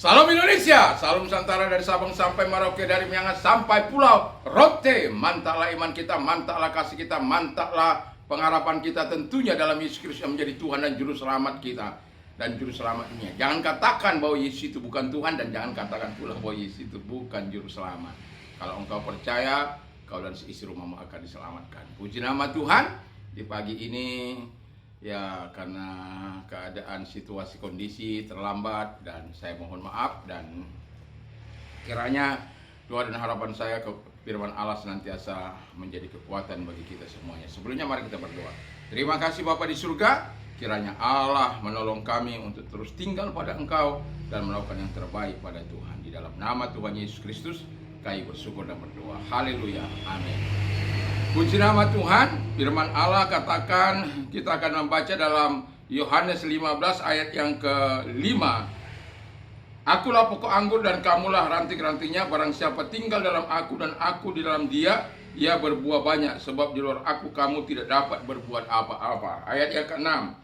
Salam Indonesia, salam Nusantara dari Sabang sampai Merauke, dari Miangas sampai Pulau Rote. Mantaplah iman kita, mantaplah kasih kita, mantaplah pengharapan kita tentunya dalam Yesus Kristus yang menjadi Tuhan dan Juru Selamat kita dan Juru Selamat dunia. Jangan katakan bahwa Yesus itu bukan Tuhan dan jangan katakan pula bahwa Yesus itu bukan Juru Selamat. Kalau engkau percaya, kau dan seisi rumahmu akan diselamatkan. Puji nama Tuhan di pagi ini. Ya, karena keadaan situasi kondisi terlambat dan saya mohon maaf, dan kiranya doa dan harapan saya ke firman Allah senantiasa menjadi kekuatan bagi kita semuanya. Sebelumnya mari kita berdoa. Terima kasih Bapa di surga, kiranya Allah menolong kami untuk terus tinggal pada Engkau dan melakukan yang terbaik pada Tuhan. Di dalam nama Tuhan Yesus Kristus kami bersyukur dan berdoa. Haleluya. Amin. Puji nama Tuhan, firman Allah katakan, kita akan membaca dalam Yohanes 15 ayat yang ke-5. Akulah pokok anggur dan kamulah ranting-rantingnya, barang siapa tinggal dalam aku dan aku di dalam dia, ia berbuah banyak, sebab di luar aku kamu tidak dapat berbuat apa-apa. Ayat yang ke-6,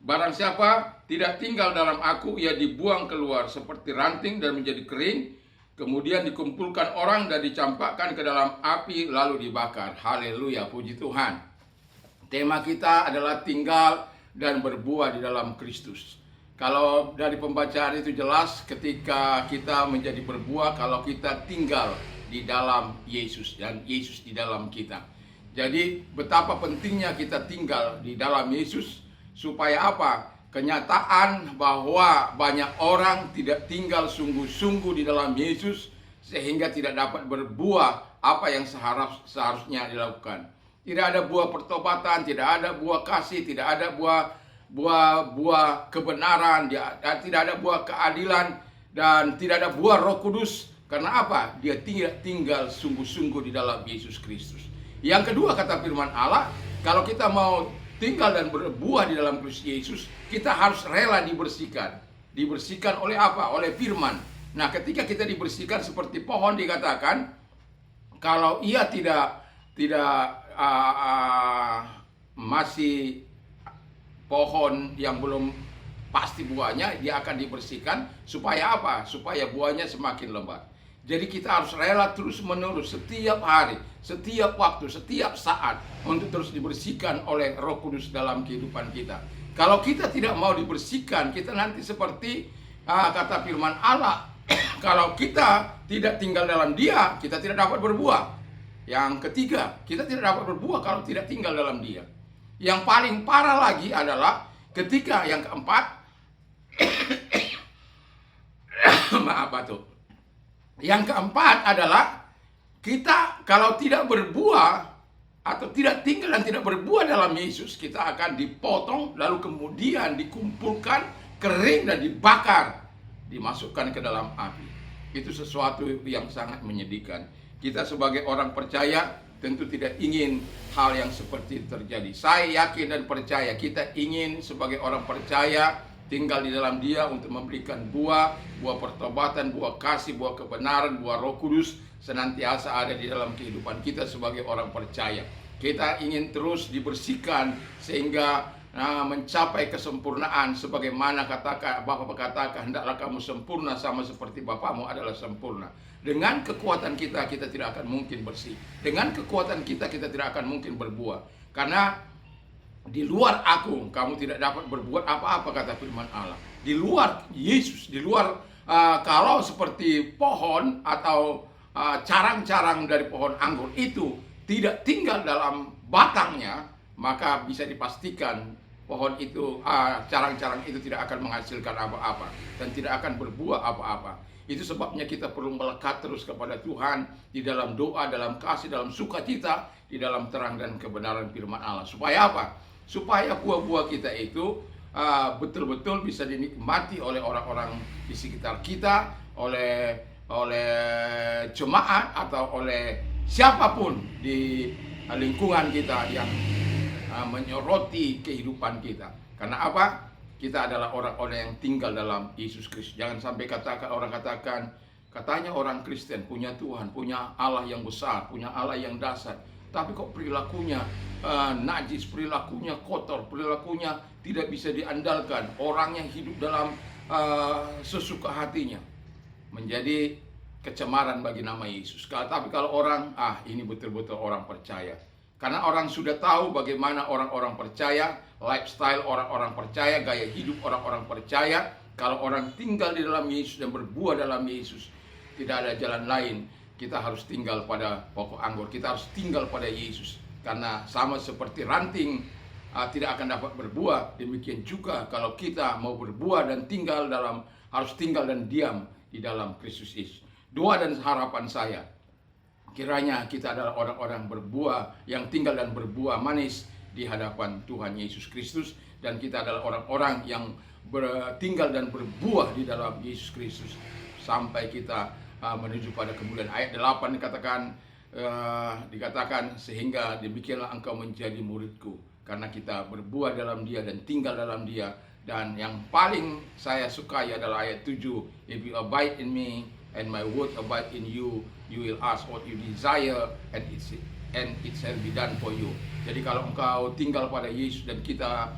barang siapa tidak tinggal dalam aku, ia dibuang keluar seperti ranting dan menjadi kering, kemudian dikumpulkan orang dan dicampakkan ke dalam api lalu dibakar. Haleluya, puji Tuhan. Tema kita adalah tinggal dan berbuah di dalam Kristus. Kalau dari pembacaan itu jelas ketika kita menjadi berbuah kalau kita tinggal di dalam Yesus dan Yesus di dalam kita. Jadi betapa pentingnya kita tinggal di dalam Yesus supaya apa? Kenyataan bahwa banyak orang tidak tinggal sungguh-sungguh di dalam Yesus sehingga tidak dapat berbuah apa yang seharusnya dilakukan. Tidak ada buah pertobatan, tidak ada buah kasih, tidak ada buah kebenaran, tidak ada buah keadilan, dan tidak ada buah Roh Kudus. Karena apa? Dia tidak tinggal sungguh-sungguh di dalam Yesus Kristus. Yang kedua kata firman Allah, kalau kita mau tinggal dan berbuah di dalam Kristus Yesus, kita harus rela dibersihkan. Dibersihkan oleh apa? Oleh firman. Nah, ketika kita dibersihkan seperti pohon dikatakan, kalau ia tidak masih pohon yang belum pasti buahnya, dia akan dibersihkan supaya apa? Supaya buahnya semakin lebat. Jadi kita harus rela terus-menerus setiap hari, setiap waktu, setiap saat untuk terus dibersihkan oleh Roh Kudus dalam kehidupan kita. Kalau kita tidak mau dibersihkan, kita nanti seperti kata firman Allah, kalau kita tidak tinggal dalam Dia, kita tidak dapat berbuah. Yang ketiga, kita tidak dapat berbuah kalau tidak tinggal dalam Dia. Yang paling parah lagi adalah ketika yang keempat, maaf batuk. Yang keempat adalah kita kalau tidak berbuah atau tidak tinggal dan tidak berbuah dalam Yesus, kita akan dipotong lalu kemudian dikumpulkan, kering dan dibakar, dimasukkan ke dalam api. Itu sesuatu yang sangat menyedihkan. Kita sebagai orang percaya tentu tidak ingin hal yang seperti itu terjadi. Saya yakin dan percaya kita ingin sebagai orang percaya tinggal di dalam Dia untuk memberikan buah pertobatan, buah kasih, buah kebenaran, buah Roh Kudus senantiasa ada di dalam kehidupan kita sebagai orang percaya. Kita ingin terus dibersihkan sehingga mencapai kesempurnaan sebagaimana Bapa katakan, hendaklah kamu sempurna sama seperti Bapamu adalah sempurna. Dengan kekuatan kita tidak akan mungkin bersih. Dengan kekuatan kita tidak akan mungkin berbuah. Karena di luar aku, kamu tidak dapat berbuat apa-apa, kata firman Allah. Di luar Yesus, di luar kalau seperti pohon atau carang-carang dari pohon anggur itu tidak tinggal dalam batangnya, maka bisa dipastikan pohon itu, carang-carang itu tidak akan menghasilkan apa-apa dan tidak akan berbuah apa-apa. Itu sebabnya kita perlu melekat terus kepada Tuhan di dalam doa, dalam kasih, dalam sukacita, di dalam terang dan kebenaran firman Allah. Supaya apa? Supaya buah-buah kita itu betul-betul bisa dinikmati oleh orang-orang di sekitar kita, oleh jemaat atau oleh siapapun di lingkungan kita yang menyoroti kehidupan kita. Karena apa? Kita adalah orang-orang yang tinggal dalam Yesus Kristus. Jangan sampai orang katakan, katanya orang Kristen punya Tuhan, punya Allah yang besar, punya Allah yang dasar, tapi kok perilakunya najis, perilakunya kotor, perilakunya tidak bisa diandalkan, orang yang hidup dalam sesuka hatinya. menjadi kecemaran bagi nama Yesus. Tapi kalau orang, ini betul-betul orang percaya. Karena orang sudah tahu bagaimana orang-orang percaya, lifestyle orang-orang percaya, gaya hidup orang-orang percaya. Kalau orang tinggal di dalam Yesus dan berbuah dalam Yesus, tidak ada jalan lain. Kita harus tinggal pada pokok anggur. Kita harus tinggal pada Yesus. Karena sama seperti ranting tidak akan dapat berbuah, demikian juga kalau kita mau berbuah dan harus tinggal dan diam di dalam Kristus Yesus. Doa dan harapan saya, kiranya kita adalah orang-orang berbuah yang tinggal dan berbuah manis di hadapan Tuhan Yesus Kristus, dan kita adalah orang-orang yang tinggal dan berbuah di dalam Yesus Kristus sampai kita menuju pada kemuliaan. Ayat 8 dikatakan sehingga demikianlah engkau menjadi muridku, karena kita berbuah dalam Dia dan tinggal dalam Dia. Dan yang paling saya sukai adalah ayat 7, if you abide in me and my word abide in you, you will ask what you desire and it shall be done for you. Jadi kalau engkau tinggal pada Yesus dan kita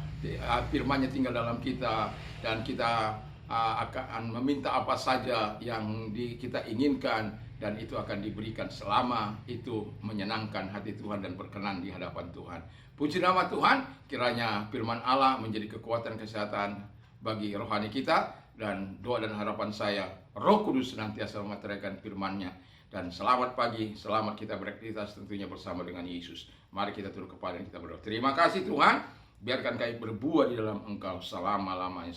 firman-Nya tinggal dalam kita, dan kita akan meminta apa saja yang kita inginkan, dan itu akan diberikan selama itu menyenangkan hati Tuhan dan berkenan di hadapan Tuhan. Puji nama Tuhan, kiranya firman Allah menjadi kekuatan kesehatan bagi rohani kita, dan doa dan harapan saya, Roh Kudus senantiasa memeteraikan firman-Nya. Dan selamat pagi, selamat kita beraktivitas tentunya bersama dengan Yesus. Mari kita tunduk kepala dan kita berdoa. Terima kasih Tuhan, biarkan kami berbuah di dalam Engkau selama-lamanya,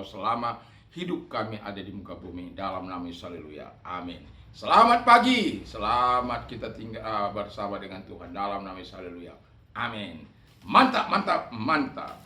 selama hidup kami ada di muka bumi. Dalam nama Yesus, haleluya, amin. Selamat pagi, selamat kita tinggal bersama dengan Tuhan. Dalam nama Yesus, haleluya, amin. Mantap, mantap, mantap.